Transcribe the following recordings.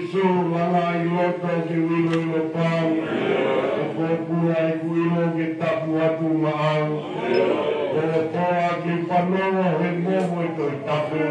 Yesu langa iloto ki wilo ilo pau. Ko pura iku ilo ki tapu atu maau. Ko toa ki panoa he moho i toi tapu.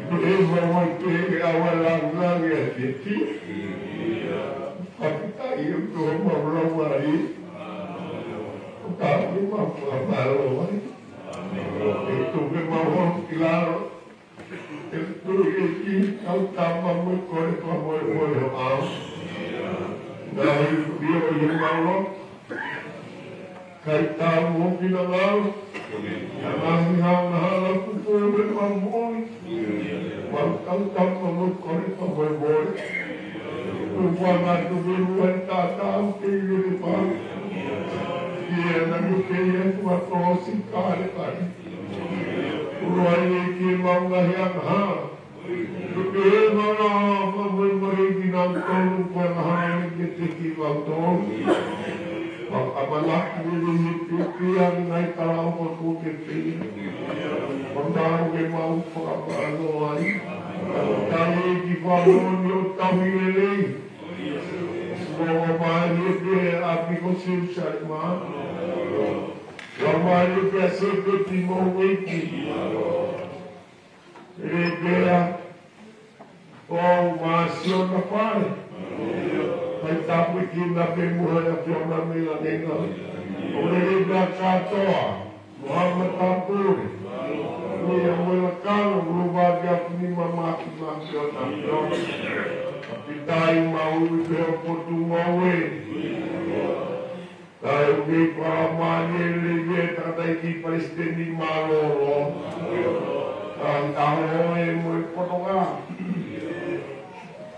Eva waktu awal lang ya jadi. Kita itu merawai. Kami merawai. Itu memang kilar. Itu ini kau tambah mengkor kamu am. Dari dia yang malu. Kita mungkin lalu. Jangan hal-hal pun bermampun. Kau tambah mengkor kamu boleh. Ruangan tu beruan tak tahu kehidupan. Dia nak kaya suatu sikar kan. Ruang ini mangga yang Dia mana memberi nangkong perhal ketika waktu. Apalah ini yang naik kalau aku keping. Pengaruh memang perabot Kami di bangun tahu ini. Semua mahal dia api khusus syarima. Mahal dia seperti mewiki. Dia masih nampak. Kita bikin nabi Muhammad yang kami lakukan. Oleh dia kata Muhammad Abdul. Yang melekat berubah dia lima makin tapi tahu mau berfoto mawe. Tahu di paramani lebih kata di Palestina malu. Tahu yang mau potong.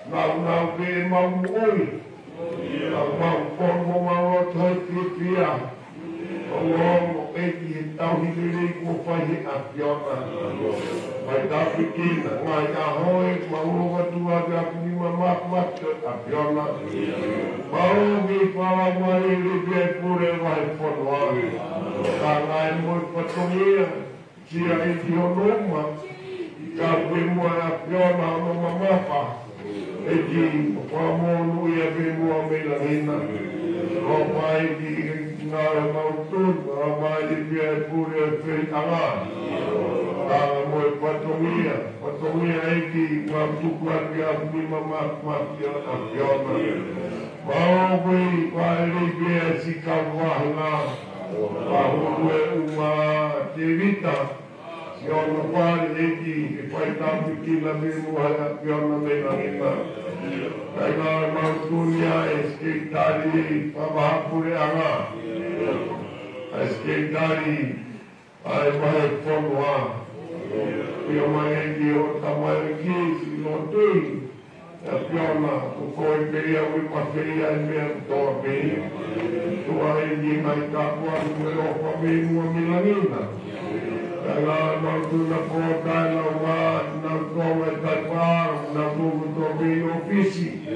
Nau ke mau oi. Mau pon mau thoi dia. Allah tahu diri ku fahih apiona. Mereka bikin mereka hoi mau berdua dia punya mak apiona. Mau di bawah mari lebih pure wahai ponwal. Karena mau petunnya sia idionoma. Kau mau apiona mau apa? Eji kamu ya bemu melahina. Ramai di nara mautun, ramai di biar pura perangan. Kalau mau patungia ini waktu keluarga lima mak dia apiona. Mau beri pada biar sikap wahana. Bahu umat cerita. Yang lepas ini, kita bikin lebih mudah yang melahina. Karena maksudnya escape dari pabahapuri anga. Escape dari bahaya ponwa. Yang mana dia utama lagi silotui. Apiona, ukoi beria wipaferia yang torbe. Tua ini naik kapuan meropa bemu melahina. Kalau nanti nak kota lawan, nak kau terpar, nak kau berofisi.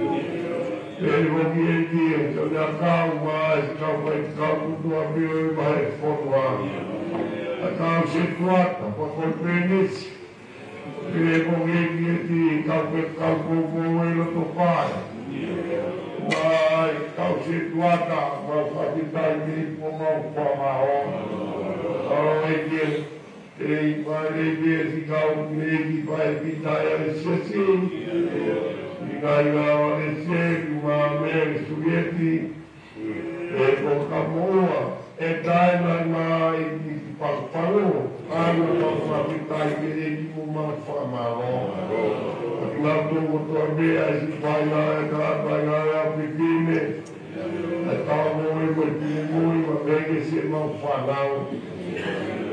Bagi dia, sudah kau mas, kau tua biar baik forward. Kau sekuat, apa kau penis? Bagi dia, kau boleh lepas. Wah, kau sekuat, apa kita ini mau paham. Kalau dia pada dia kau lagi baik kita yang sesuai. Jika awak sesuai, mamer Sovieti, kamu edan mai di Palu, anu apa kita ini mau famaro. Lalu motor dia supaya ada begini. Atau mau bagi si mau famaro.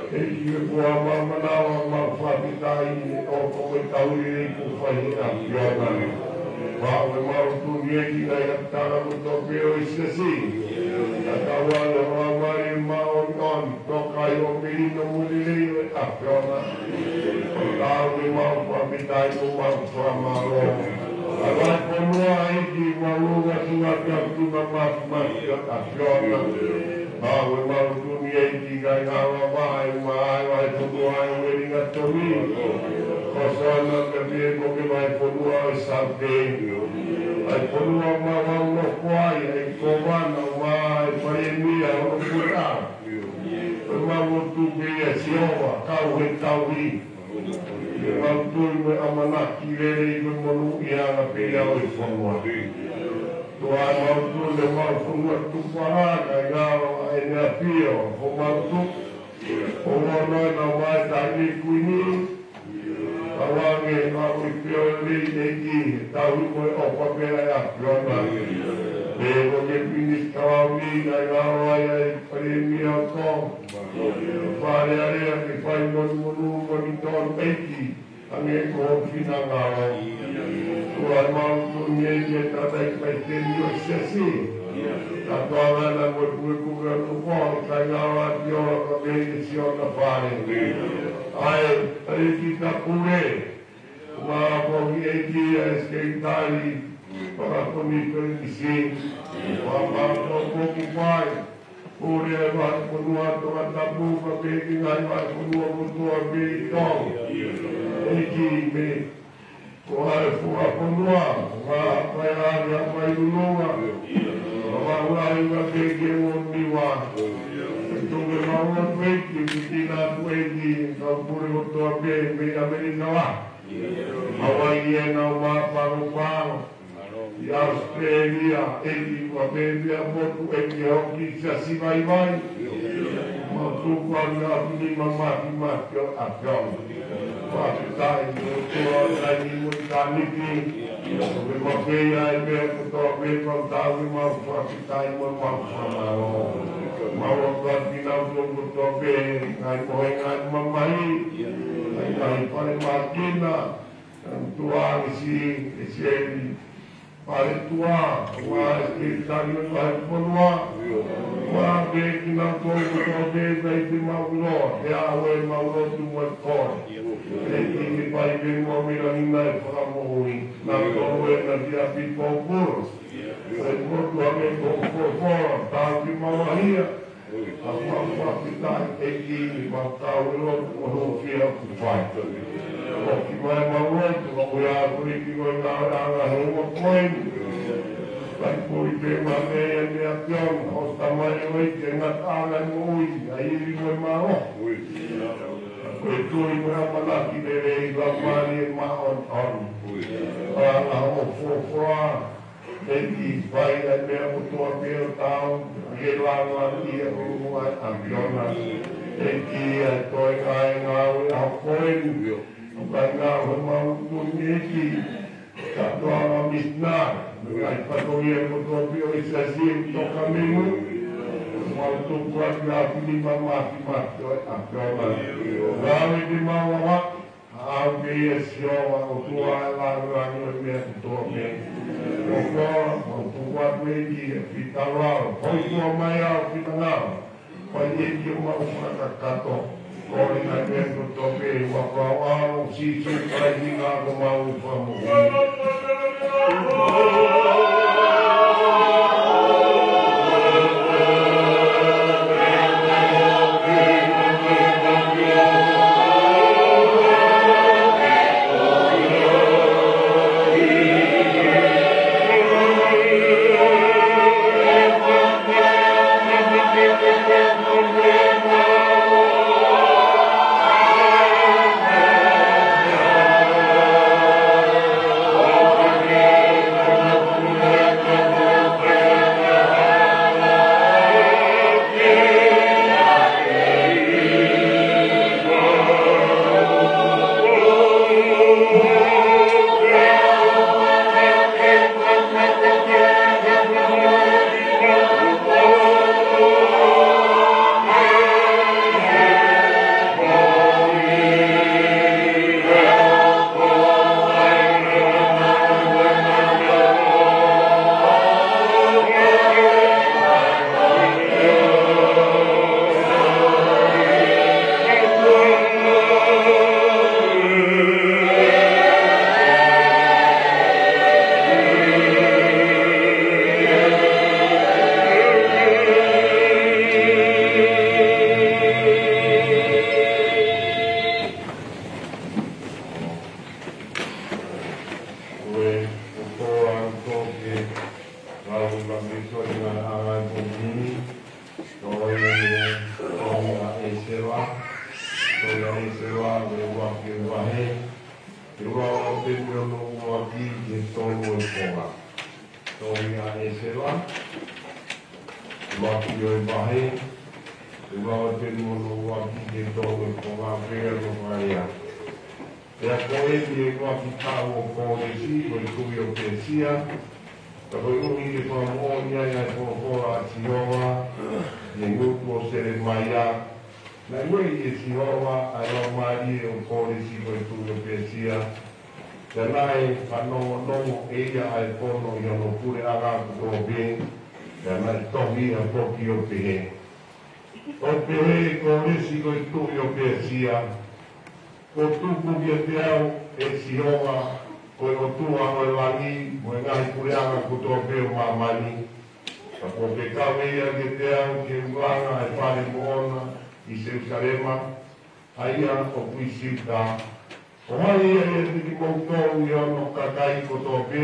Gua menawa mafatitai o tahu ini kufahina biarlah bahwa mau dunia kita yang cara untuk beristirahat. Kawan orang lain mau on tokai omili nomuli apiona. Tahu mau mafatitai mau famaro. Kalau semua ini mau ngasih cuma mas apiona. Bahwa mau dunia ini gaya awal mai semua yang beringat kami. Kosana kami bagi mai semua sampai. Mai semua mau kuai, kowan mai payemi orang pura. Mau tu biasa siapa kau ini. Mau tu oi fonua. Tua mau tu le mau fonua tu para kaya ina pio o mau tu o no na mai tani kuini awange ka ui pio li eki tau mo o papera ya plona. Devo che quindi scavavi dai lavori premi a to fare area che fai un monitor peki anche con fino a gava tu hai molto niente tra dai pettini stessi la tua bella vuoi governo fuori sai la viola la benedizione da fare hai chissà pure ma poi e scherzari para comitere di sì, ma troppo fai, pure vai con una tabuca per che vai con un tuo abilità, e chi mi vuole fuori con una, ma fai aria, fai un'uova, ma vai una che non mi va, e tu mi va una vecchia, mi tira quelli, oppure con tuo abilità, mi va, ma vai iena una paro. Di Australia e di Babia molto e di oggi si vai ma tu quando mi mamma ti macchio a fianco ma dai tu dai montani dove ma che hai per tutto per contare ma dai ma guardi tutto bene hai poi mamma hai fare macchina tu hai si pare tua, ma spirituale pare tua, ma che non può vedere di Mauro, e a voi Mauro tu vuoi fare, e che mi fai che uomini in me famoi, non dove non ti abito puro, e molto a me con fuori, tanti Maria, a quanto capitale e chi ma Tauro non sia fatto. Che vai ma molto, ma vuoi altri che vuoi andare a un point, per cui prima lei e mia pion, o stamani che Natale noi, ai vuoi ma no. E tu in una malati deve la mani e ma on. A o fuoco, e ti fai la mia auto town, che la via come a piona, e chi è toi ai a point. Karena memang memiliki kata misnar dengan patuhi organisasi untuk kami waktu keluarga lima mati agama kami di bawah habis jawa tua larang untuk untuk buat lagi kita lalu untuk maya kita lalu banyak yang mau kata Kori na tempo tope wakawao sisi kainga kumau famu. Iwa te no waki e tonu e konga. Tori a e sewa. Waki o e wahe. Iwa te no waki e tonu e konga whea no maria. E a koe ni e waki tau o kone si, o i kui o te sia. Ka koe umi e wha moonia e ai kōkora a Tihoa. E ngutu o sere mai a. Na iwe e Tihoa a lau maari e o kone si, o i kui o te sia. Te nai whanongo eia ai kono i ono pure aga kuto be, te nai tohi a toki o pehe. O pehe ko resi ko i tuhi o pehe sia, ko tuku kia te au e Tihoa, ko i o tua o e langi, mo e ngai pure aga kuto be o mamani. Ka ko pe kawe ia ke te au ke ulanga e whare moona i Jerusalema, aia o kui siuta. O hai ia e te ki mautou i ono kakai ko tō pē.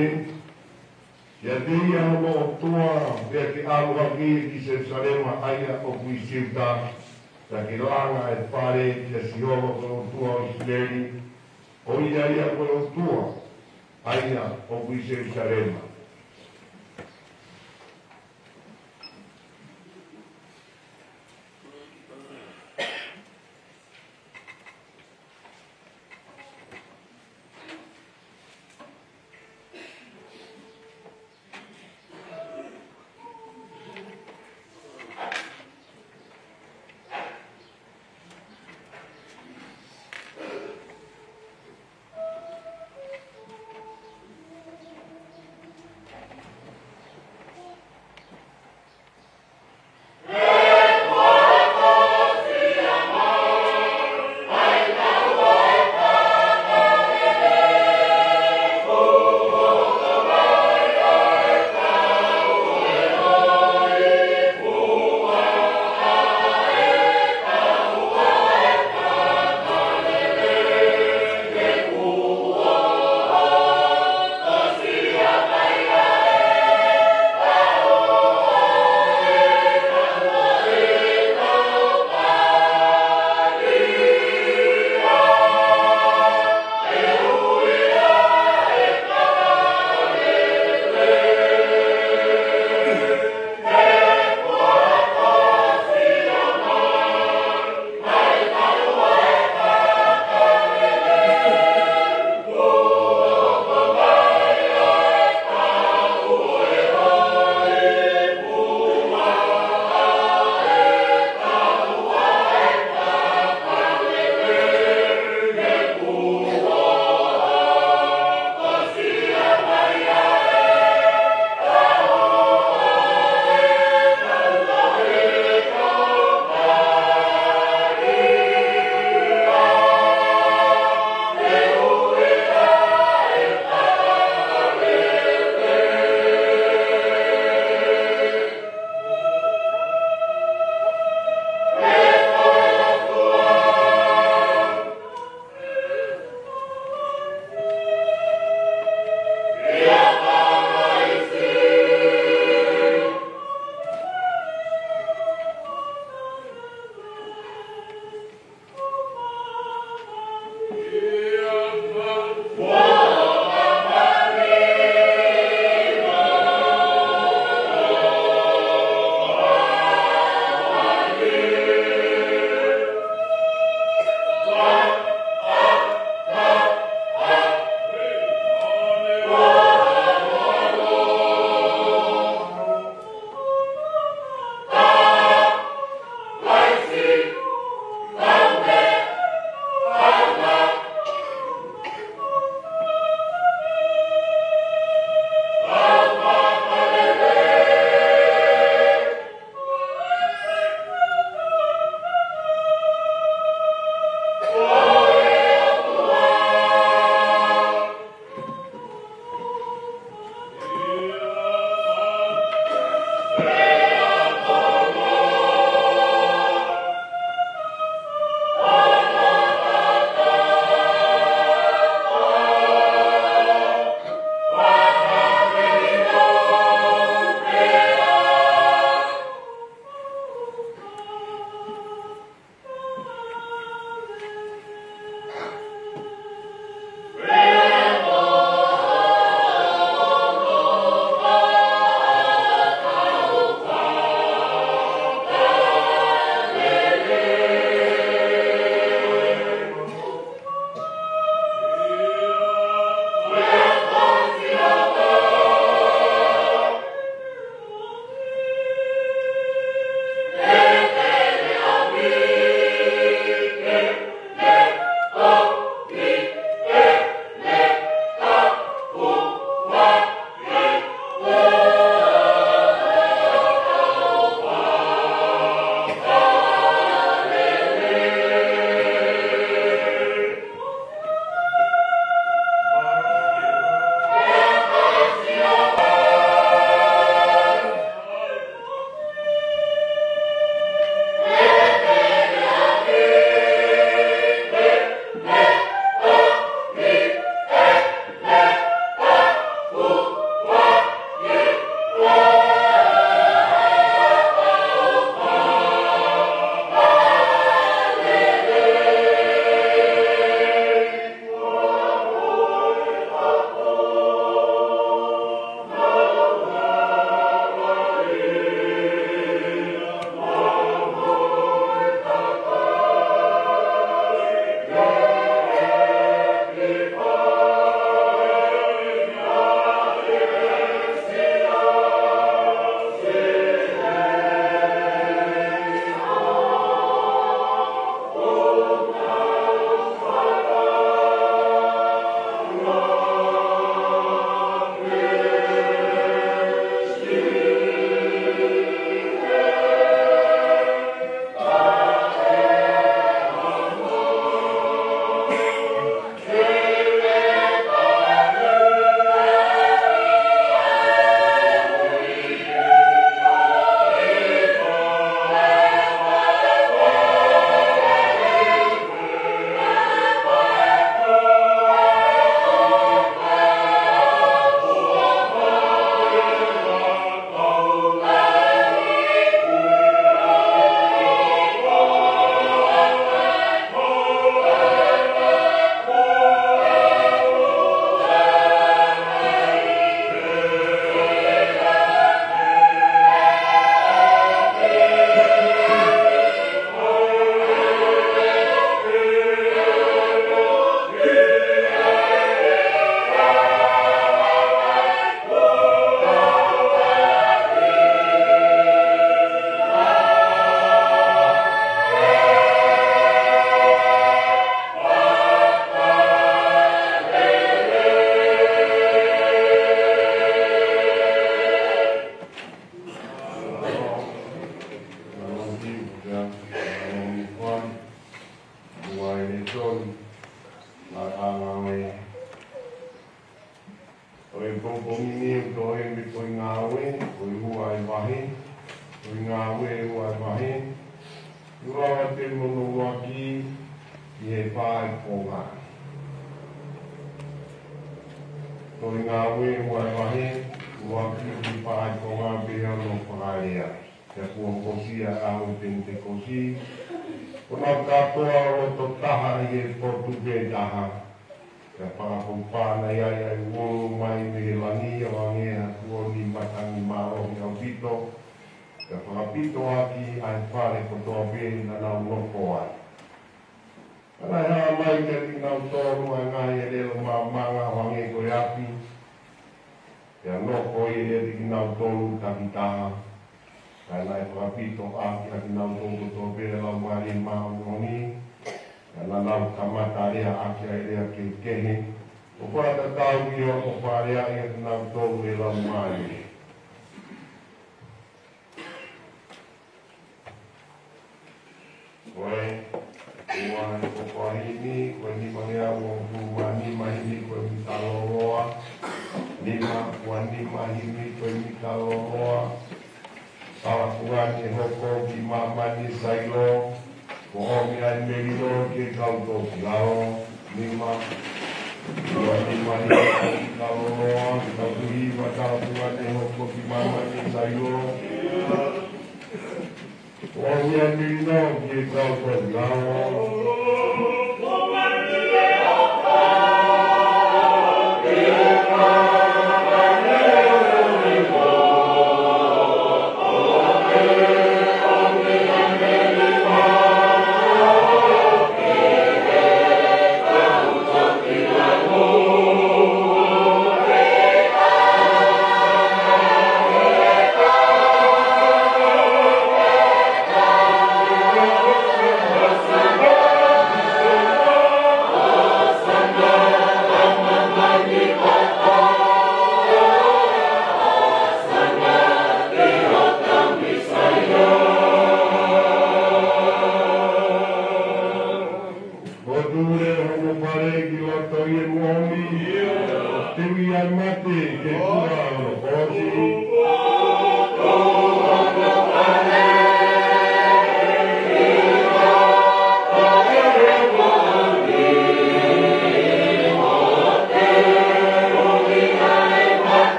Ia te ia ono o tua, pia ki aluha ki Jerusalema aia o kui siuta. Ta ki langa e whare ki a Sihova ko o tua o Israeli. O ia ia ko o tua aia o kui Jerusalema. ngawe wa mahi ua te mono waki i he pai ponga toi ngawe wa mahi ua ki pai ponga bea no pangarea te puongkosia au te kosi kuna katoa o to taha i he portuge taha te whakapupana ia ia i uru mai me langi o angea kuoni matangi maro i au pito te whakapito aki ai whare kotoa bēni na nau loko ai. Ana hea mai ke ti nau tōru ai ngai e lelo manga o angea koe api te anoko i e ti nau tōru takitaha kai nai whakapito aki aki nau tōru kotoa bēni lau mari mao ngoni na nau kamata rea aki ai rea ke kehe o kua ta tau ki o wharea i aki nau tōru e lau mari. Koe, ua ko kohini, koe ni mangea ua kuwani mahini koe mi taloroa, nima ua ni mahini koe mi taloroa, tawa kuwani e hoko ki mamani sailo, ko omi ai merino ke kauto ki lao, nima ua ni mahini koe mi taloroa, kautu hiwa tawa kuwani e hoko ki mamani sailo, Omi ai merino ke kauto ki lao,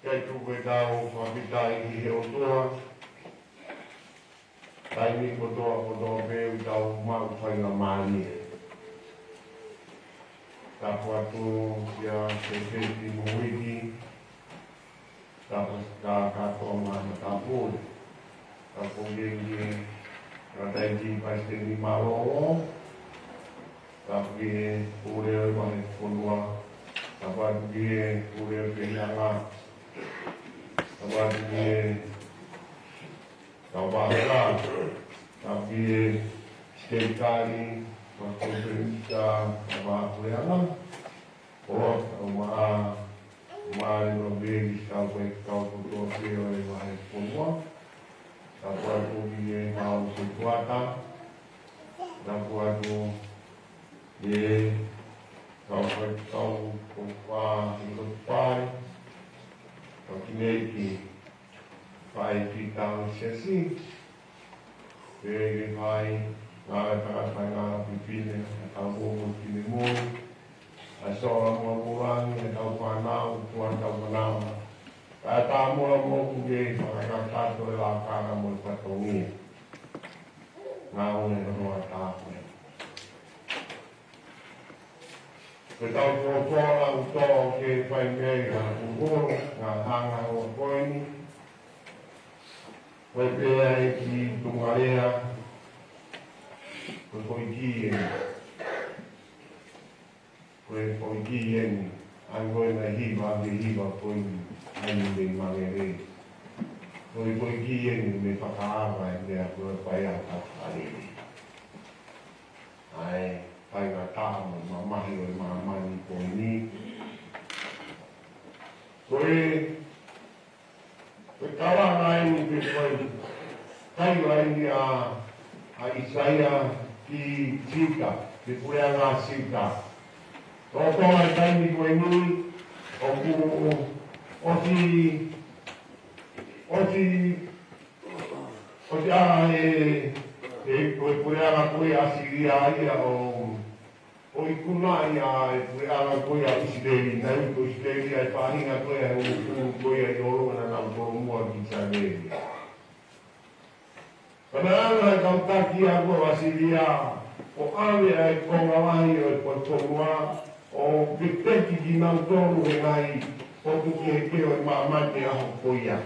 Kei tuwe tau whapitai ki he o toa. Taimi kotoa peu tau mau whainga mani. Ka whatu ia te peti muiki. Ka katoa mana ka pūre. Ka pōngengi ka taiti paiste ni maroro. Ka pūre pūre o kie ure kehianga Tawa kie Tawahera Tapi Sekali Makuberita Tawaheanga O Tawa Mari Robegi Sampai kau kutu Pio Wahai semua Tawa kie Kau sekuatan Tawa kie Kau kupa ikut pai, kau kineki pai kita sesi, pergi pai ngara ngara pipine, kau buat kinimu, asal orang kau panau, tuan kau panau, kata mula kuge, mereka satu lakar mula patongi, ngau ni rumah tahu. Kita berdoa untuk kita ini berkumpul dengan hanga orang ini. Kita di Tungaria, berkoiki ini, anggoina hiba pun angin mangere. Berkoiki ini mepakara dia berpayah hari ini. Ai Pai ngata mamahi o mamani ko ni koe kawa ngai ni pe koe kai lai a Isaia ki sita ki puya nga sita to ai kai ni koe ni o ku o ti a koe puya nga koe asiria ia o ikuna ia e ala koe a Isideri, nai ko Isideri ai whahinga koe a koe a iorona na utoro mua ki Saneri. Kana anga e kautaki a koe a Siria, o ame ai konga wahi o e potonua, o viteki ki nautoru e ngai, o tuki e keo e maamate aho koia.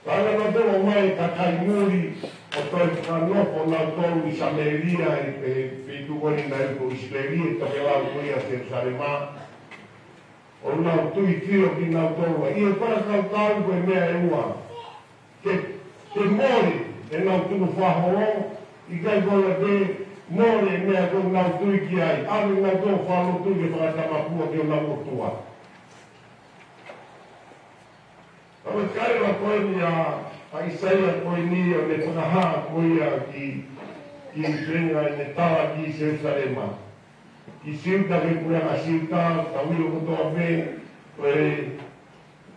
Kana na toro mai kakai muri, o toi whanoko nautoru i Sameria e Tukoni nai ko Isideri e toke lau koia Jerusalema. O nau tui tiro ki nau torua. Ia para kautau koe mea e ua. Ke mori e nau tuku whahoro, i kai kola te mori e mea ko nau tui ki ai. Ame nau tō whalo tui ke whakatamapua ki o nau otua. Tawa kaira koe ni a Isaia koe ni o ne whakaha koe ki venga ne tawa ki Jerusalema. Ki siuta ke kura ka siuta, ka uio kutoa pe, koe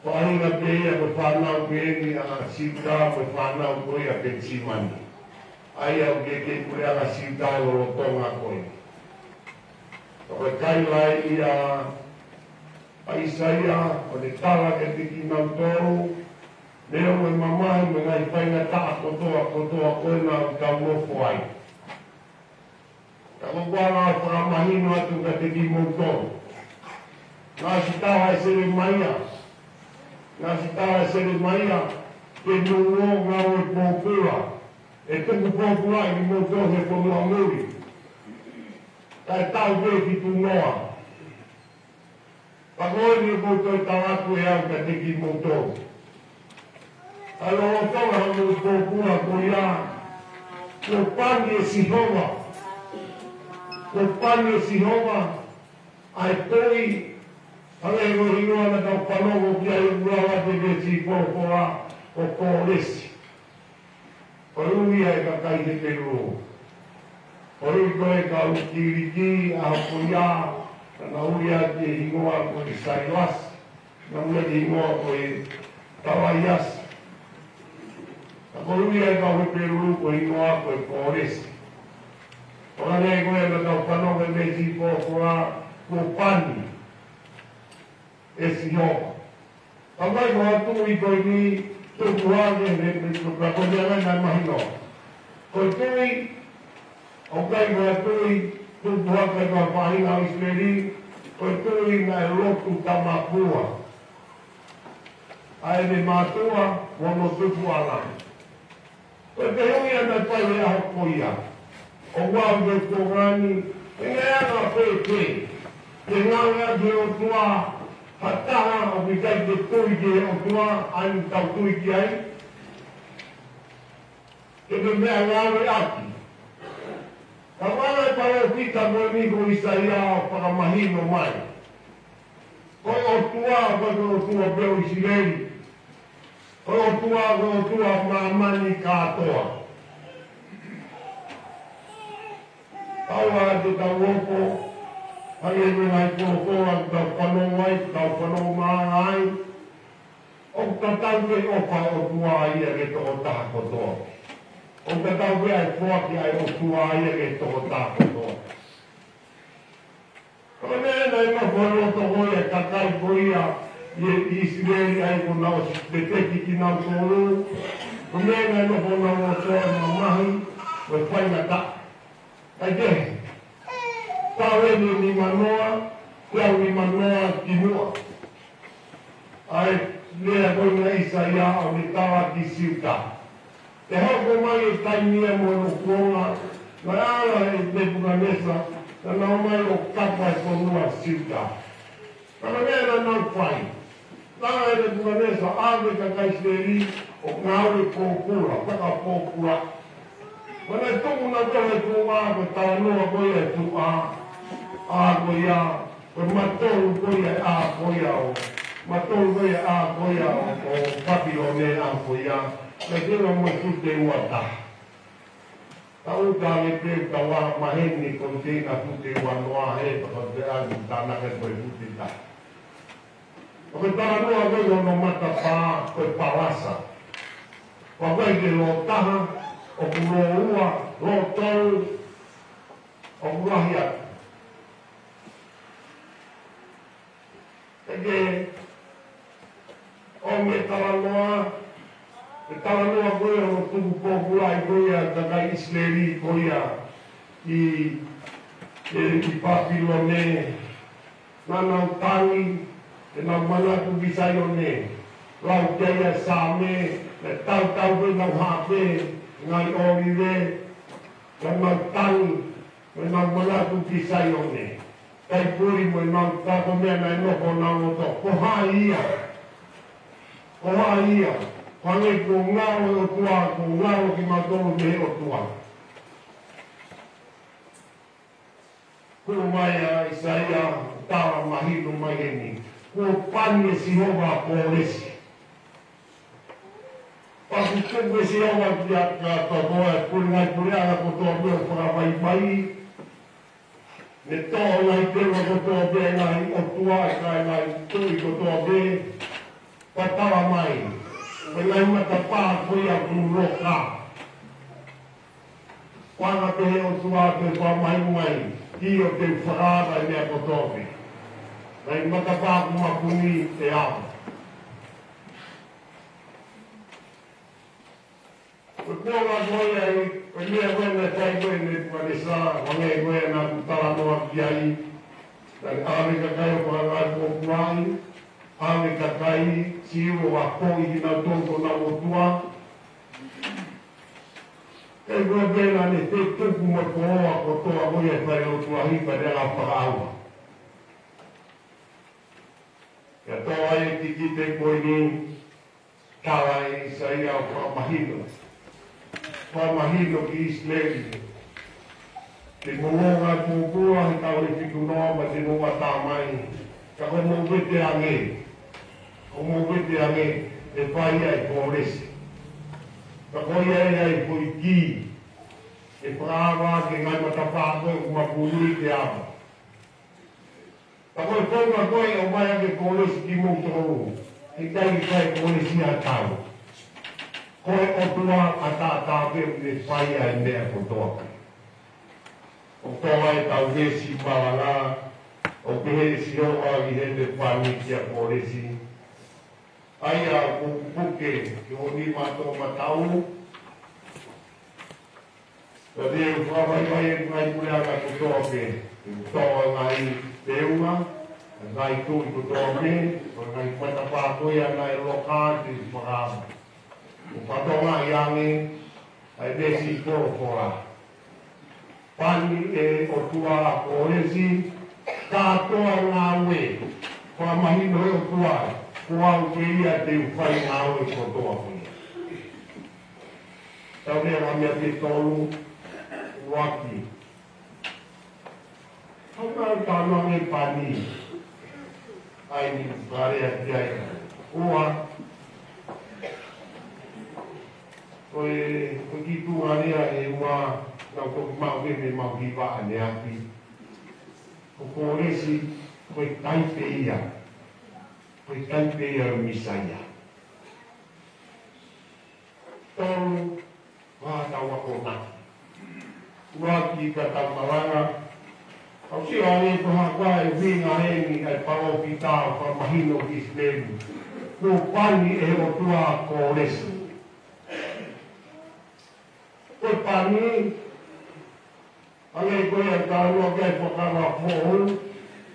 whahinga pe ia koe whanau pe eni a siuta, koe whanau koe a pe Tsimani. Ai au ke kura ka siuta e lorotonga koe. Koe kailai ia a Isaia, o ne tawa ke tiki nautoru, leo e mamahi me ngai whainga taa kotoa koe na kaunofo ai. Ka wala whakamahino atu ka te ki moutoru. Ngā si tawa e sere maia. Ngā si tawa e sere maia. Ke nungo ngā o e pōpura. E tuku pōpura i moutoru he ponua muri. Ka e tau koe ki tu noa. Ka koe ni moutoru tau atu e au ka te ki moutoru. Ka loro tonga hangu i pōpura ko ia. Ko pani e Sihova. Ko pani e Sihova, ai toi, hale e rohingoa na kau panogo ki ai urawa te veti pōpora o kōresi. O rui ai ka kai te peru. O rui koe ka ukiriki, a hokoia, na uria te hingoa ko i Sailas, na uria te hingoa ko i Tawaias. Ko rui ai ka peru ko hingoa ko i kōresi. Ora nei koe na tau whanonga me ti pōpora ko pani e Sihova. Ka mai ko atu i koe ni tuku hane me tuka kone anai nai mahino. Koe tui, o kai ko atu i tuku hake ka whahinga o Isideri, koe tui nai lotu tamapua. Ai me mātua, wono tuku alai. Koe te hui ana pai e aho koia. O wau me kōrani, e ngā ngā pēpē. Tenganga ke o tua, hataha o bikai te tui ke o tua, anu tau tui ki ai. Ke te mea ngawe aki. Ka wala e pare pita mo ni ko Isaia o whakamahino mai. Koe o tua, koe o tua beo Isilei. Koe o tua maamani katoa. Taua te tau opo, hange me ngai kōkoa tau whanau ai, tau whanau maa ai. O ka tau ke opa o tua ia ke toko taha kotoa. O ka tau ke ai whoaki ai o tua ia ke toko taha kotoa. Koe mea nei ma whanau toko ia kakai koia i Israeli ai ko nao te teki ki nao tōru. Koe mea nei ma whanau o toa ma mahi, koe whainga ta. Ai te, tau ene ni manoa, tau ni manoa ki mua. Ai, lea koe na Isaia o ni tawa ki siuta. Te hoko mai e tainia mo no kuonga, na ala e te pukanesa, na nao mai o kapa e konua siuta. Kana mea na nau whai. Tana e te pukanesa, ave ka kaiseri o ngāwe pōpura, whaka pōpura. Wana e tuku na tohe tūngā, ko tānoa koe e tūngā, ā koe ia, ko matoru koe e ā koe au, matoru koe e ā koe au, o papi o ne ā koe ia, me tēnā mo tūte ua tā. Ta uta me te tawa maheni ko tēnā tūte ua noa he, pa te āgu tānaka koe tūte tā. O me tānoa koe o no mata pā, koe pawasa. Pa koe ke lo taha, o kuro ua, lo tau, o kurahi atu. Eke, o me taranoa koe o tuku pōpulai koe a taka Israeli koe a i Papilone, nanau tangi, e nau manatu bisai o ne, lau teia sāme, e tau koe nau hape, ngai oriwe, ka mau tangi, me mau manatu ki sai o ne. Kai puri mo mau tako mea nai noko nao to. Koha ia. Whange ko ngao o tua, ko ngao ki matoro me o tua. Kuro mai a Isaia, tawa mahino mai eni. Ko pani e Sihova pōresi. Paku tuku e Sihova ki a totoa e puri ngai puri ana ko toa mea whakawai mai. Ne toa ngai tewa ko toa mea ngai o tua e kai ngai tui ko toa mea. Pa tawa mai. Me ngai mata pā kui a kuroka. Wanga te he o tua te wha mai mai. Ki o te whakara e mea ko toa mea. Ngai mata pā kumakuni te ao. Ko kuanga koe ai, ko mea koe na tai koe ne tukaresa, wange koe na kutara noa ki ai, tai āme kakai o koe ngai pōpuai, āme kakai, siu o a koi hina tōko na motua. Kei koe pēna ne te tuku mo koa ko toa koe e whare o tua hipa rea whakaaua. Kia toa e tiki te koe ni, kawa e Isaia o whakamahino. Whamahino ki Israeli. Te mongonga pōpua he tau e whitu noa ma te noa tā mai. Ka koe mō wete ange. Ko mō wete ange e whai ai kōresi. Ka koe ai koi ki. E whaawa ke ngai matapā koe kuma pūrui te awa. Ka koe whaunga koe o mai ake kōresi ki mō tōru. E kai kōresi a tau. Koe o tua a tātāpe e whaia e mea kotoa. O toa e tau hesi pawala, o pehesi o a i he te whanitia kōresi. Aia o puke ki o ni mato matau. Ka te whawai mai e ngai kureanga kotoa pe. Toa ngai peunga, ngai tui kotoa me, ngai matapākoia ngai lokāti whakama. O patonga i ange, ai desi koro kora. Pani e o tua kōresi, katoa ngawe, kwa mahino heo kuai, kuau keia te uwhai ngawe kotoa punia. Tau rea ngamia te tolu, waki. Hau ngā tāna nge pani, ai ni wharea ki ai. Ua, koe ki tūngarea e ua, nau koki mau me mau ki waa ne api. Ko kōresi, koe taipe ia. Koe taipe ia o misaia. Tolu, wātawa o naki. Waki ka tau maranga. Au si ane ko haka e winga eni ai paro ki tāo ka mahino ki slemu. Ko pani e o tua kōresi. Koe pani, Angai koe a tāua kai whakara whōu,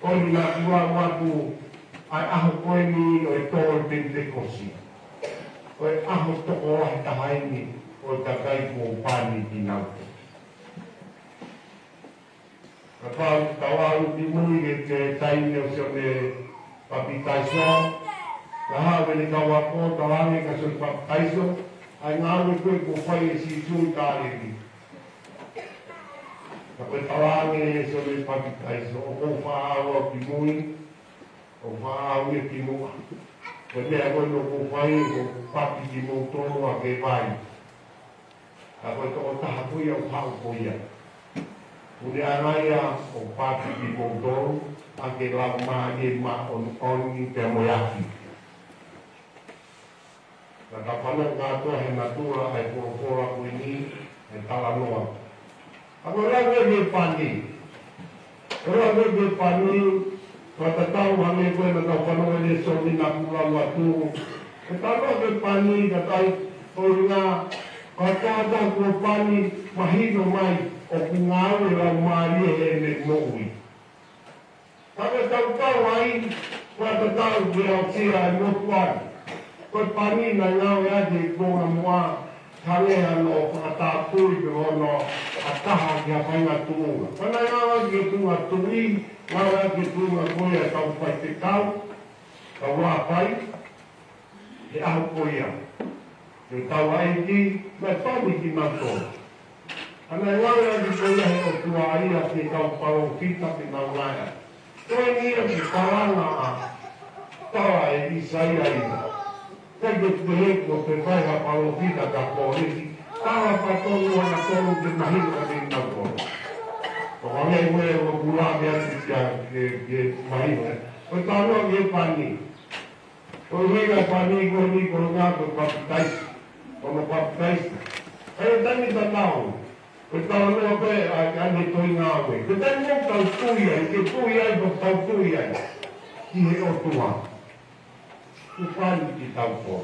koe ni ngā tua watu ai aho koe ni o e tōi Pentekosi. Koe aho toko ahi tahaini o ta kai kō pāni ki nauto. Ka tāwaru ki mui e te taine o seo ne papitaiso, ka hawe ni ka wako, ka wange ka seo papitaiso, ai ngāwe koe ko whai e si tūi tāreki. Ka koe tawange so le papitaiso, o ko whaawa ki mui, o whaawe ki mua. Koe mea koe no ko whai, o papi ki mou tono a ke vai. Ka koe toko taha kuia o hau kuia. Une araia o papi ki mou tono, a ke lau maa e ma on te moiaki. Ka ka whana ngātua he natura ai kōrokora koe ni, e tala noa. Ako rāwe me pani. Rāwe me pani, kua tatau hame koe na tau whanua le so ni nā kura watu. E tāua me pani, ka tai toringa, ka tātau kua pani mahino mai o ku ngāwe rau mārie he me moui. Tāua tau ai, kua tatau ki au tira e motuari. Koe pani na ngāwe ate kōna mua, Kalea no whakatāpui ki hono a taha ki a whainga tūnga. Whanai ngāwa ki tūnga tui, ngāwa ki tūnga koe a tau whai te kau, ka wā pai, he ahu koea. Ke tau aiki, mai pāwi ki mātou. Whanai ngāwa ki koea he o tua ia ki tau paro whita ki nau ngāia. Koe nia ki paranga a tawa e isaia ina. Kai te heko te whaiha palofita ka kōresi, tawa patonu ana tonu te mahinu ka te inauko. Ko hangei mea o kura mea ke mahinu. Ko tāua ke pani. Ko higa pani ko ni ko ngā ko papitaisi. Ko no papitaisi. Hei tangi ta tau. Ko tāua noa pe a ane toi ngā koe. Ko tangi mo tau tui ai, ke tui ai ko tau tui ai. Ki he o tua. Kupani ki tau po.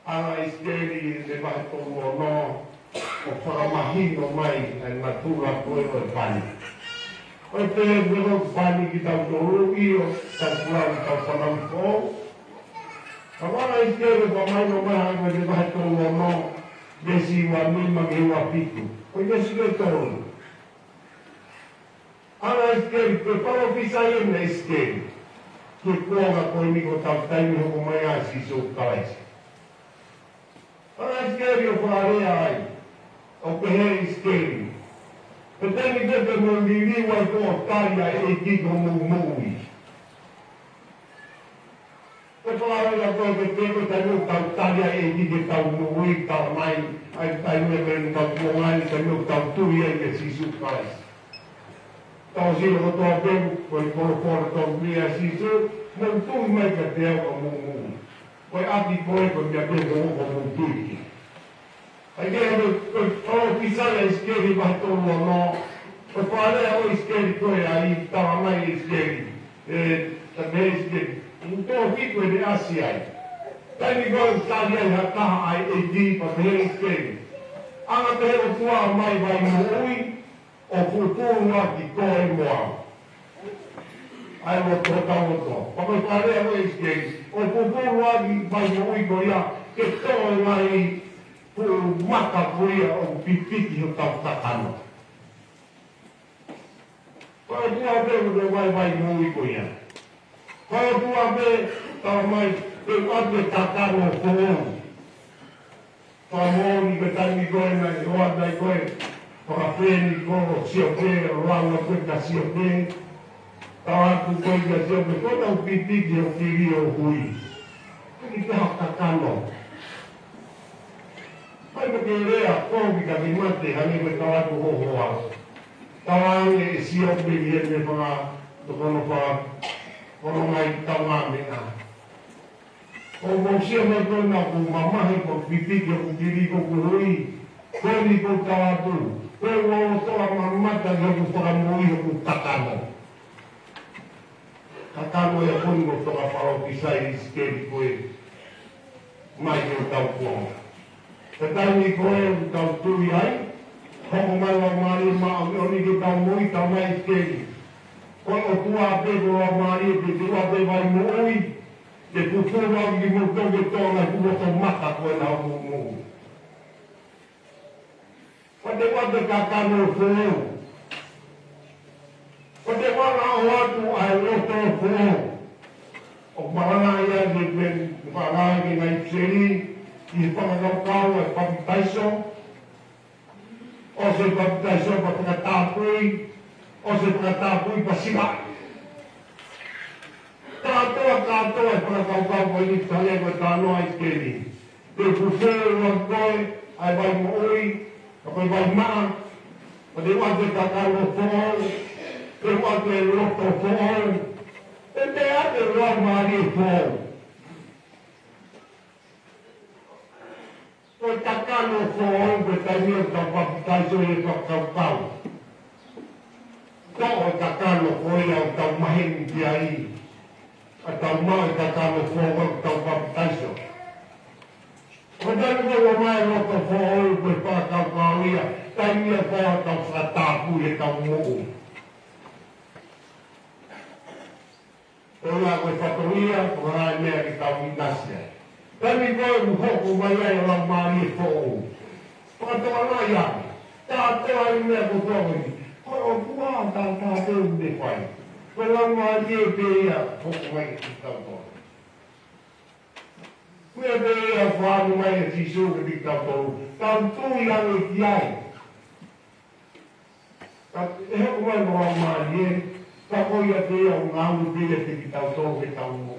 Ana iskeri le vahe tongo no, o whakamahino mai e natura koe o e pani. O te wero pani ki tau toru i o tau kurau tau whanau ko. Ka wana iskeri pa mai no mai hanga le vahe tongo no, desi wa mima ke ua piku. O desi ke toru. Ana iskeri, pe paro pisa i na iskeri. Ke kuanga koe niko tau taimi hoko mai a si so kalaisi. Ana iskeri o whaarea ai, o pehe iskeri. Pe tēni tepe mo niriwa i kua taria e kiko mui. Pe whaarea koe pe tepe taimo tau taria e kiko tau mui, tau mai, ai taimo e meni tau kuangani, taimo tau tui e ke si so kalaisi. Tau sino ko toa peku, koe korokora tau mea sisu, nau tui mai ka te au ka mungu. Koe ati koe koe mea peku o ko mungu tuiki. Ai kea koe tau pisala iskeri mahi tolu no, koe whaalea o iskeri koe ai, tawa mai iskeri, ta me iskeri. Unto hiko e de asi ai. Taini koe tali ai ha taha ai e di pa pehe iskeri. Anga pehe o tua mai vai muui, o futuro ki koe moa. Ai mo tōtau o tō. Papai wharea o iskeri, o futuro ki vai muui ko ia, ke tōe mai pu maka kuia o pipiki o tau tatano. Kalau tua be udah vai mau ikonya. Kalau tua be kalau mai be takar no phone. Kalau ni betani koe na roa dai koe. Para peni ko sio pe roa ko ka sio pe. Tawa ku koe ka sio pe ko tau piti ki o kiri o hui. Kita takano. Pai ko rea ko ki ka mate hani ko tawa ku ho hoa. Tawa e sio pe ye pa to kono pa kono mai tawa me na. O mo sia me ko na ku mama he ko piti ki o kiri ko hui. Ko ni ko tawa tu. Ko o tawa mama ta ko pa mo i ko takano. Takano e ko ngo to ka paro pisai skeri ko e mai o tau ko. Tatani ko e tau tu ai. Hoko mai wa mari ma o ni ke tau moi tau mai skeri. Ko o tua pe ko wa mari ke tua pe vai moi. Ke pufu wa ki mo to ke to na ku to mata ko na mo mo. Pade wa de kakano fo. Pade wa na wa tu ai lo to fo. O marana ia de ben marana ki ngai tseri i whakakau e whakitaiso. O se whakitaiso pa whakatapui. O se whakatapui pa siwa. Katoa e whakakau pa i tale ko tāno ai skeri. Te pufere wa koe ai vai mo oi. Ka koe vai maa. Pa te wate kakano whoo. Te wate roto whoo. E te ate roa maari whoo. Ko takano whoo ko taimia ka whakitaiso e whakakau. Ko o takano whoo e au tau maheni ki ai. A tau mai takano whoo ko tau whakitaiso. Ko taimia ko mai roto whoo ko whakakau ia. Taimia whoo tau whakatapu e tau moo. Ola koe whatoria, ko rai mea ki tau minasia. Tani koe muhoko mai ai o lau maari e fōu. Patoa nai ake. Tātoa i mea ko tōi. Koe o kua tāteu ne whai. Koe lau maari e pe ia, hoko mai ki tau tōi. Koe pe ia whānu mai e tisu ki tau tōu. Tau tūi ane ki ai. E hoko mai ko lau maari e. Ka koi a te au ngāu pile te ki tau tō ke tau mō.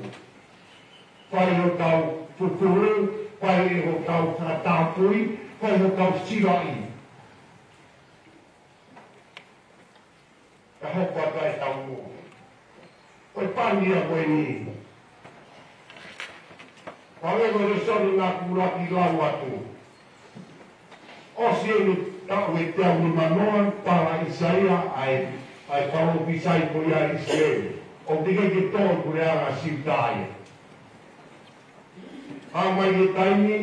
Whai o tau pupuru, whai o tau tāpui, whai o tau sirai. Ka hopa tai tau mō. Koi pani a koe ni. Whai o re sori ngā kuraki lau atu. Osi e ni tau e te au ni manoa, para Isaia ai whao pisai ko ia Israel. O tika ke tō kure anga siutāia. A mai ke taimi,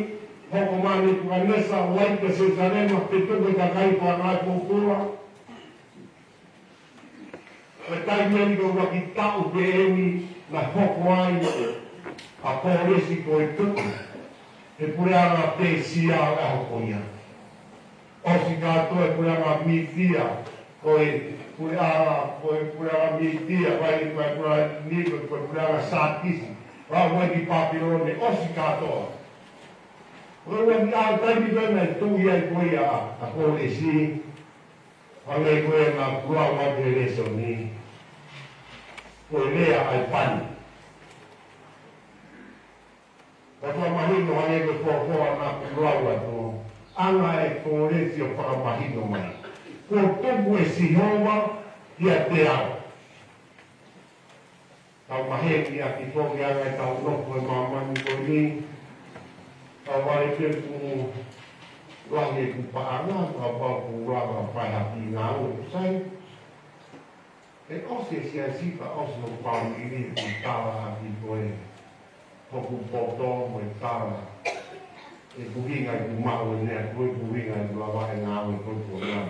hoko mani kua nesa, laika se zarema, te tuke ka kai pa ngā kōkura. E taimi ani ko waki tau pe eni, na hoko ai, a kōresi ko e tuku. E kure anga te sia a hoko ia. Osi kātoa e kure anga mitia, ko e kue ara mitia, vai kue niko, kue ara sātisi, rau wai ki Papirone, osi katoa. Rau wai ki ao taimi tōna e tūi ai koe a kore si, whangai koe ngā kua wai te reso ni, koe lea ai pani. Katua mahino hange koe kua ngā kua wai tō, anga e kore si o whakamahino mai. Ko tupu e sihova ia te ao. Tau maheni a ki toki anga e tau noko e mamani ko ni. Tau wale te ku rangi ku paanga, tau pau ku ranga pai haki ngā o kusai. E osi e sia sipa osi no pau ini ku tawa haki ko e toku poto mo e tawa. E kuhinga i ku mau e nea, koe kuhinga i lawa e ngā o e koe ko ngā.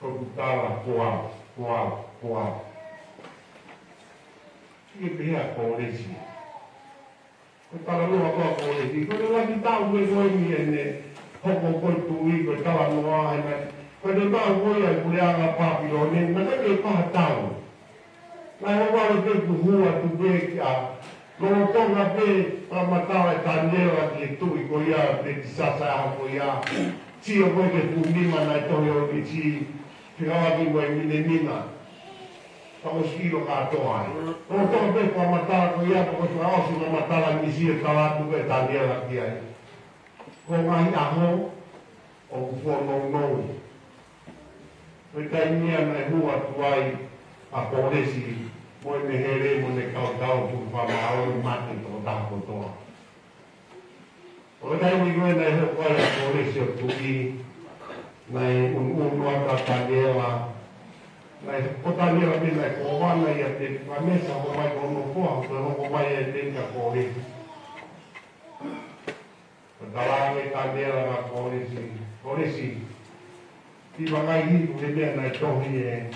Kokutala, koa. Ki pia kōresi. Ko tala noa koa kōresi. Ko le laki tau me koe mi ene hoko koi tui, ko tala noa e mai. Pada bahawa boleh kuliah apa pilih, mereka lepas tahu. Nah, orang itu buat tu beca. Kalau kau ngapain ramatawa tanya lagi itu ikoya desa saya ikoya. Cia boleh pundi mana itu yang dici. Lagi boleh mina. Kamu sekilo katoan. Kalau kau ngapain ramatawa ikoya, kau tahu si ramatawa misi kalah tu tanya lagi ay. Kau ngai aho, o kufonong. Mereka ini anak buat tuai apa sih, mau nehere mau nekau tu pamau mati tu dah kotor. Orang ini gue nak buat apa sih tu ini, naik buat apa lah, naik kota dia ni naik kawan naik yang di kami sama mai kono puang, kono mai yang di kapolri. Dalam kita lah polisi. Di bagai hidup dia nak tohnya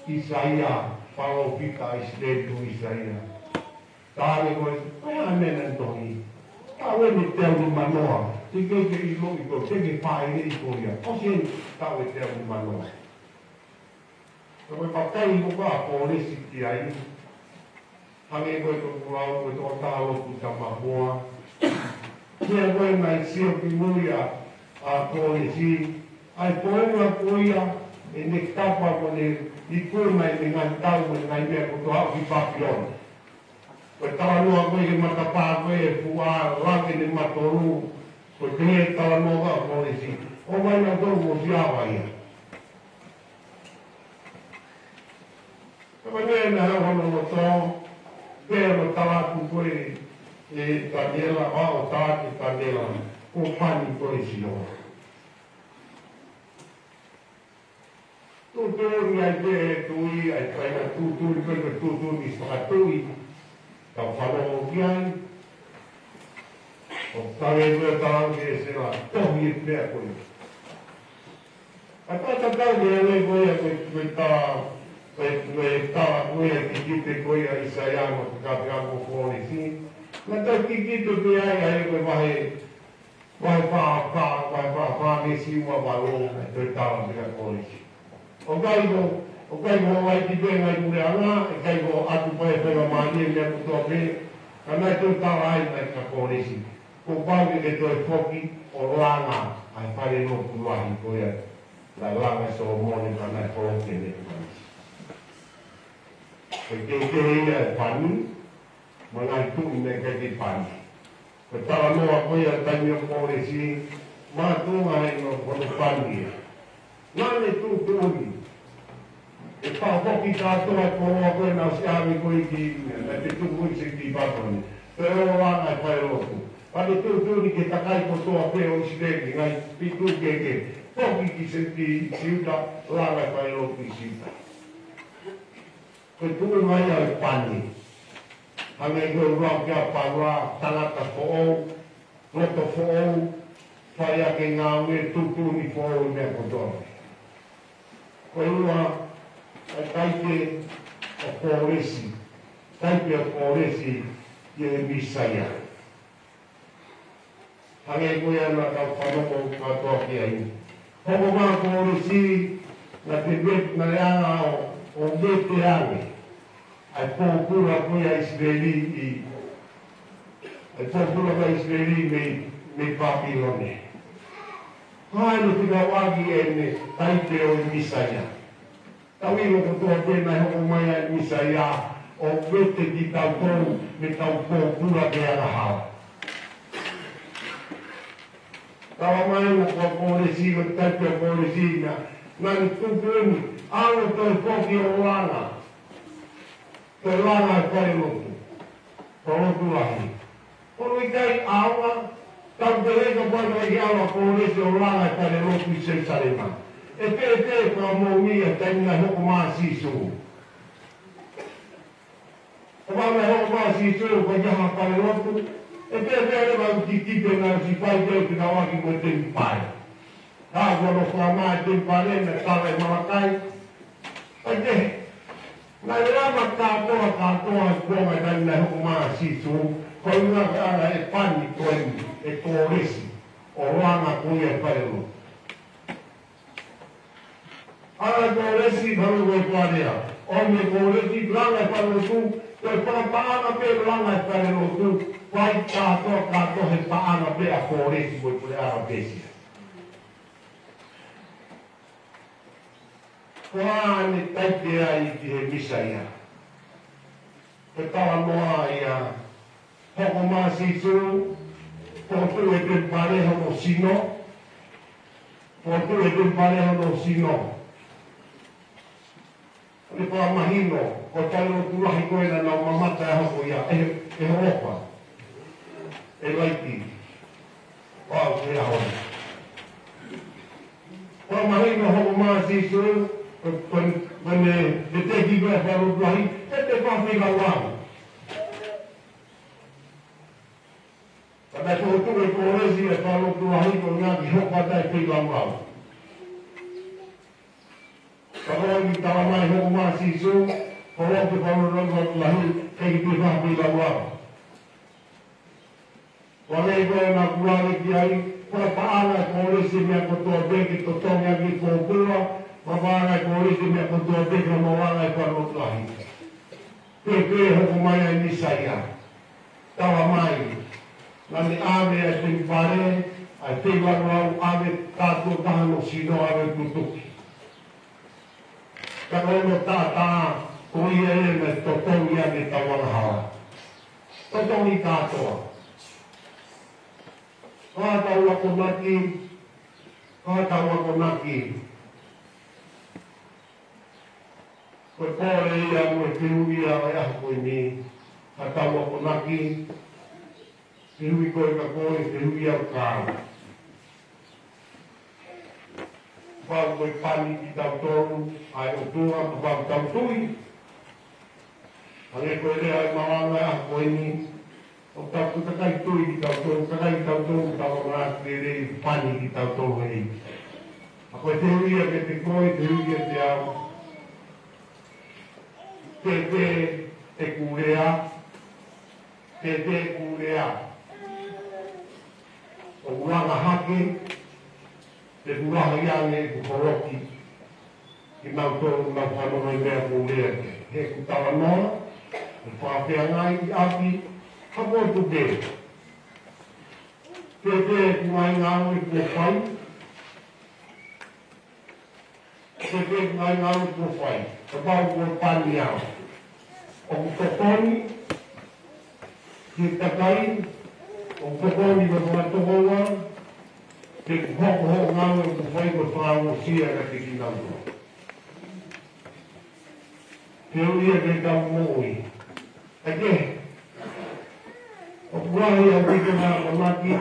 Isaia, kalau kita Israel tu Isaia. Tapi kalau mana tohi, kalau ni tahu mana, tiga ilo itu, tiga file itu dia. Kau tahu tahu mana. Kalau pakai muka polisi dia ini, hanya itu pulau itu tahu kita mahu. Dia boleh naik siap mulia. Polisi, ai poia ini kapal boleh ikut naik dengan tahu dengan dia kutuh di Papillon. Kalau aku ingin mata pakai buat lagi di matoru, kemudian kalau mau polisi, orang yang tu mesti apa ya? Kemudian orang orang dia bertalat kuih tandela, talat tandela. Compagni polisi loro. Tutto mi hai detto, hai fatto tutto mi sparatori, t'ho fatto piani, ho fatto anche se la togli per quello. A cosa taglia lei poi a questa quella che dite poi a Isaiano che abbiamo fuori, sì? Ma da chi dite che hai quel vai pa mesi wa balu tu tahu dengan polisi. Okai go vai di bena di ana, okai go atu pa pela mani le kutope, karena itu tahu ai na polisi. Ko pagi ke tu foki oranga, ai pare no puai ko ya. La langa so moni karena polisi ni. Porque ya pani, mengaku ini pani. Kalau mau aku yang tanya polisi, matu main no pandi. Nani tu tuli. Kalau kita tu aku aku nasi kami kau ini, nanti tu mesti dibangun. Pero orang apa itu? Pada tu kita kai foto apa yang sedang dengan itu gege. Kau kita sendiri siapa orang apa yang kita. Ketua maya pandi. Hanya itu orang yang parah, tanah terfoong, roto foong, saya kengawe tutu ni foong ni kotor. Kalau kaite polisi yang bisa ya. Hanya itu yang nak kau kata kiai. Kalau orang polisi nak tibet naya orang tiang. Ai popula poi Israeli me Babilone. Hai no tigawagi ene taipeo misaya. Tawi no kutua pena ho maya misaya o vete di taupo me popula de arahau. Tawa mai no polisi o taipeo polisi na tupuni alo to foki olana. Terlana kaya lutu, kalau tu lagi. Kalau ikai awak, tak boleh kepada lagi awak polisi terlana kaya lutu sesarima. Ete kalau ni tanya hukum asisu. Kalau hukum asisu kerja kaya lutu, ete ada bagi kita dengan sifat dia tidak lagi bertempai. Kalau selama tempai ni kalau malakai, ete. Nalama katoa kuwa ndani ya hukuma situ kwa hiyo pani kwa polisi oranga kuya pale Ala koresi baru berkuaria. Ome koresi langa paru tu. Terpaana pe langa paru tu. Pai kato he paana pe a koresi berkuaria besi. Kuani taipea i ki he misaya. Ketawa noa ia. Hoko masisu. Hoko e te pareho no sino. Hoko e te pareho no sino. Ni pa mahino, o talo tulahi koe na nau mamata e hoko ia, e hopa, e laiti, wau te ahoni. Pa mahino hoko maa sisu, pene te hiko e wharu tulahi, te whawhiga wau. Kada ko tuwe ko resi e wharu tulahi ko ngā ki hopa tai whiga wau. Kalau kita ramai rumah sisu, kalau kita orang lahir, kita faham bahawa kalau kita nak pulang kiai, kalau pahala polisi yang betul betul kita tahu yang kita pulang, pahala polisi yang betul betul kita mahu kalau lahir. Kita hukumnya ini saya, tahu ramai, nanti ame asyik pare, asyik lalu ame tahu tahan sino ame tutup. Kalau no tata, kuia e me totong ia ni tawalaha. Totong ni katoa. Kau tahu aku naki, kau tahu aku naki. Kau pore ia mo tiruia ai aku ini. Kau tahu aku naki. Tirui koe ka koe tiruia kau. Wau koe pani ki tau toru, ai o tua, wau tau tui. Ange koe rea ai mawanga a koe ni, o tau kakai tui ki tau toru, kakai tau toru, tau ngā kere pani ki tau toru hei. A koe te huia ke te koe, te huia te au. Te kurea, te kurea. O uranga hake, te huraha iange ku horoki ki nau tōru nau whanonga i mea kōlea ke. He ku tawa noa, e whāwhea ngai i api, hako tu ke. Te ku ngai ngāu i kō whai. Te ku ngai ngāu i kō whai. Ka pau kō pani au. O ku tokoni, ki takai, o ku tokoni ka kō tokoa, te hoko ngāu e ku whai ko whāo sia ka te ki nau. Te uia ke tau mōi. Ake, o kuahi a teke nā kamaki,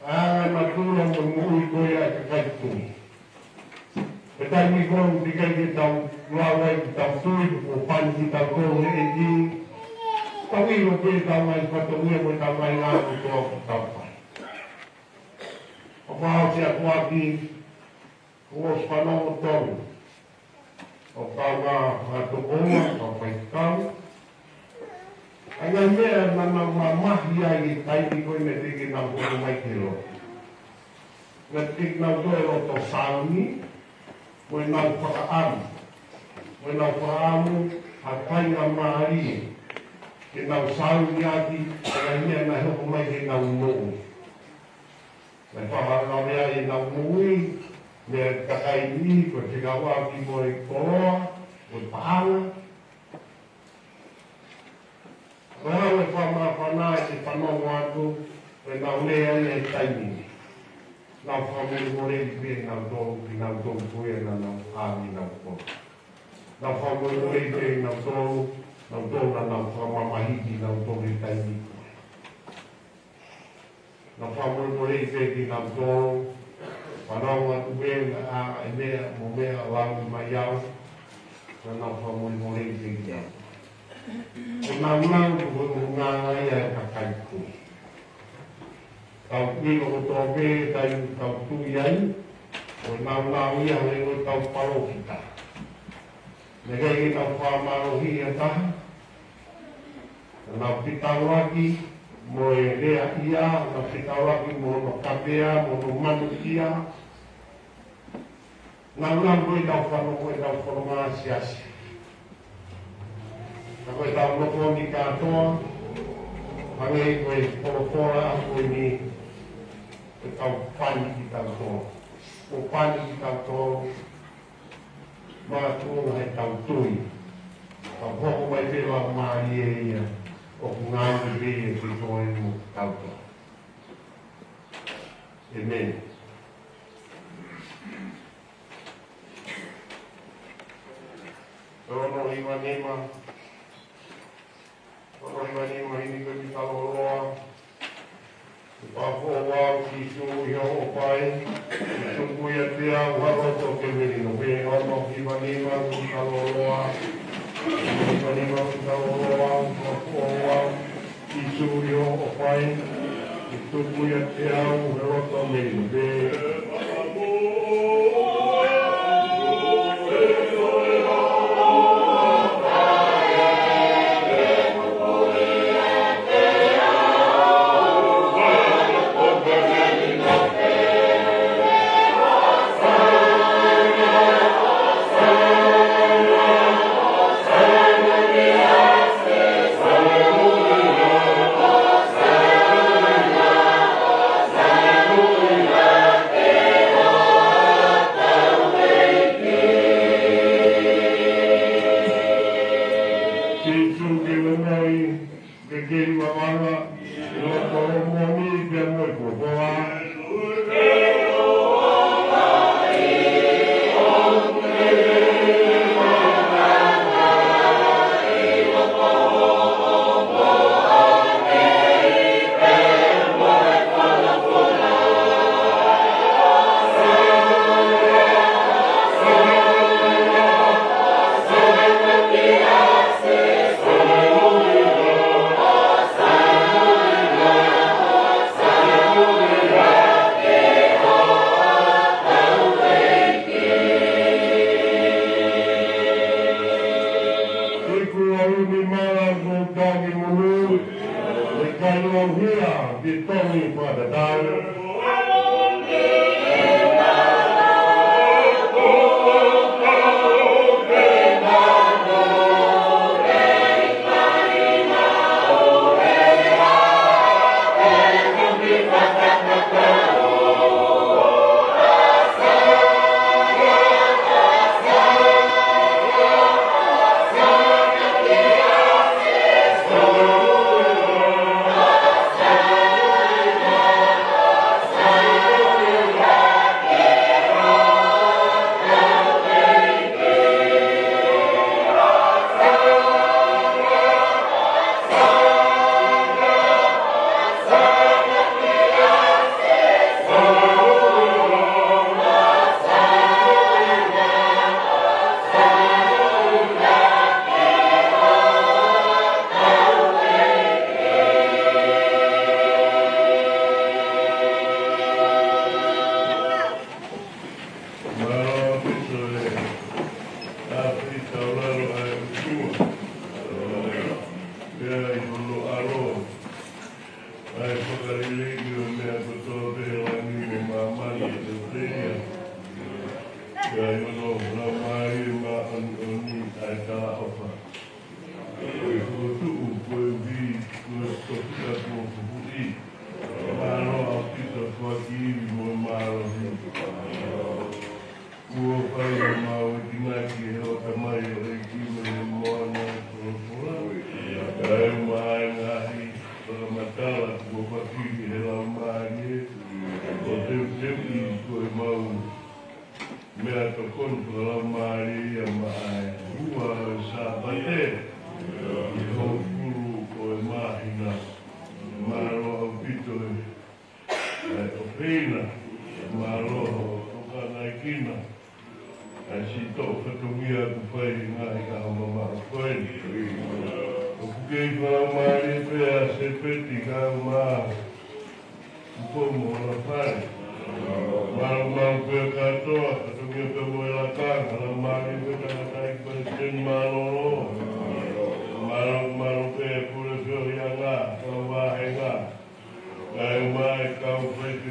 āngai matūra mo mōi koe a ka kai tui. E tai mi kōru tikai ke tau kuarai ki tau tui, o pani ki tau kōru e ti. Tau iro ke tau mai whatoria koe tau mai ngā ko tō ki tau pai. O whāo se a kuaki, o whanongo tōru. O kawa hatokonga, o whaitau. Ai ai mea nana mahi ai i taiti koe me teke nau koe mai te ro. Me teke nau koe ro to sauni, koe nau whakaamu. Koe nau whakaamu, a kainga maari. Ke nau sauni ati, ai mea nai hoko mai ke nau nōu. Me whaharanga mea e nau nōui, me takai ni, ko te kawa ki mo e koroa, ko paana. Ko hau e whamaa whanā e te whanongo atu, e nau lea e taimini. Nau whamuru mo re pe nau tōru ki nau tōru koe na nau āmi nau kōru. Nau whamuru mo re pe nau tōru na nau whamamahiki nau tōru e taimini koe. Nau whamuru mo re pe ki nau tōru, whanonga tu mea a e mea mo mea langi mai au, na nau whamuri mo rei te ki au. O nau nau tu koe mo ngā ngai a ka kai koe. Tau kino ko tō me, tau tui ai, o nau nau ia hei o tau parokita. Me kei ki tau whamarohi a taha, nau pitau aki, mo e rea ia, na whikawaki mo no kapea, mo no manu ia. Nang koe tau whanongasiasi. Na koe tau loko ni katoa, hange koe porofora a koe ni koe tau pani ki katoa. O pani ki katoa, mātua hei tau tui. Tau hoko mai whewa maari e ia, o ngāi vea ki toi mo katoa. Amen. Ono iwa nema hini koe ki taloroa. Pāpua wāu ki sungu i hau pai. Sungu i te au haroto ke merino. Pē ono iwa nema ki taloroa. Iwa nema ki taloroa. Pāpua wāu ki sungu i hau pai. Sungu i te au haroto merino. Pē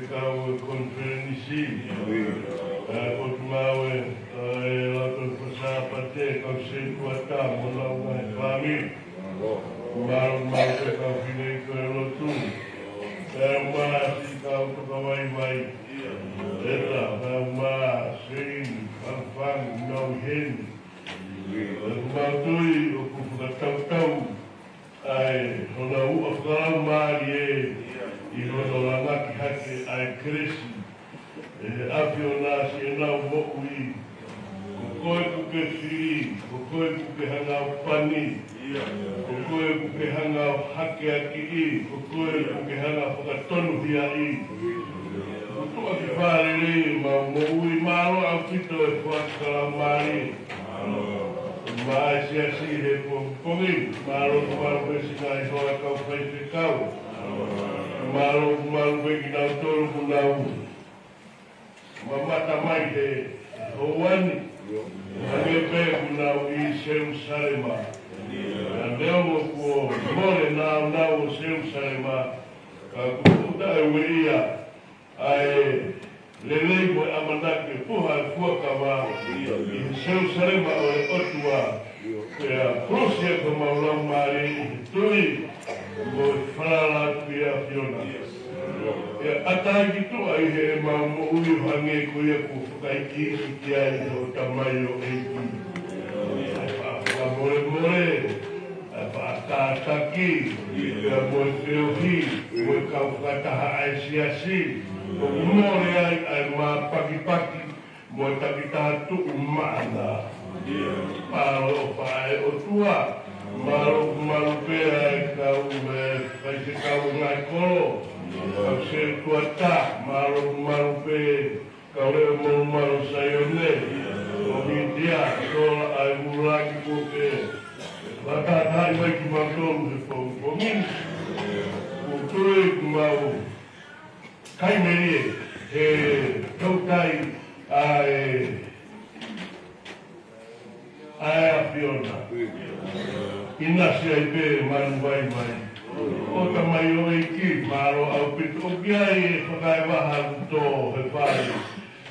Kau konferensi, kau mawe se kuata mola ngai kami. Mau ke kau kini ke lotu. Si kau tu kawai mai. Eta sin fang no hin. Matui o kupuka tau ai hona ua whakara maari I hono la ngaki hake ai kresi api o nasi e nau mo'ui ko koe kuke whiri ko koe kuke hanga o pani ko koe kuke hanga o hake aki I ko koe kuke hanga whakatonu hia I ko tua ki whārere ma mo'ui maro au pito e whakara maari Mai sia si he pongi, maro pesi ngai hoa kau whai te kau. Maro peki nau toru ku nau. Mamata mai he hoani. Hange pe ku nau I Jerusalema. Na leo mo kuo more nau o Jerusalema. Ka kuta e weia. Ai lelei mo amanake puha e fuakawa I Jerusalema o e otua Pea Prusia ko maulau mare I tui mo e wharala pia fiona Pea atai ki tua I he mau mo ui hange kuia ku whakaiki I ki ai o tamai o eiki Ai whaka more Ai whakataki Pea mo e whiohi mo e kau whakataha ai siasi Ko umore ai ma paki mo takita tu umana paro pai o tua maru pe ai ka u kai se ka u ngai ko au se tua ta maru pe ka le mo maru sayone o mi dia so ai ura ki ko ke la ta ta mai ki ma to ko min ko tu mau Kai meri tautai ai Fiona. Ina se ai pe manu vai. O tamai o iki maro au pitu o kia I whakai waha to he whai.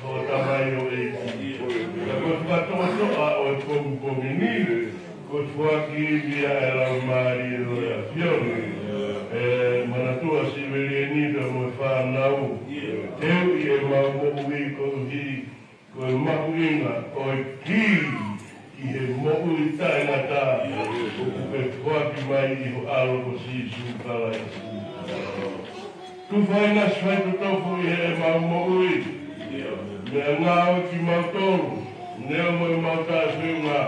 O tamai o iki. Ko whakatoa o e komi ni. Ko whaki via e rau maari o e Fiona. Manatua si veri ni da mo whanau. Teu I e mau mo'ui ko hi ko e mahuinga o e ki I he mo'ui taingata o kupe whaki mai I ho alo ko si sūkala I Tu whaina swai tu tofu I he mau mo'ui. Mea ngāo ki mau toru. Neo mo I mau tāwhiunga.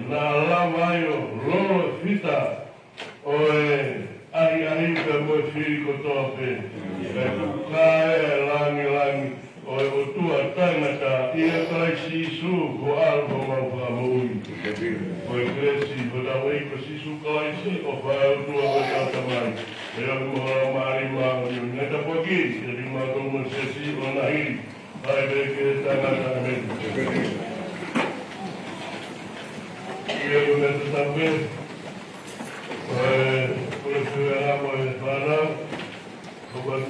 Nā lamai o roro whita o e Ai ka mo whiri ko tope. E tukae e langi o e o tua tainata I e kai sisu ko alko mau whamui. O e kresi ko tau e ko sisu kai si o whae o tua ko tau tamai. E o mohora maari maa o neta poki e di maa tomo se si o nahi. Hai beke tangata me. I e o neta tambe. Por eso era muy raro, como el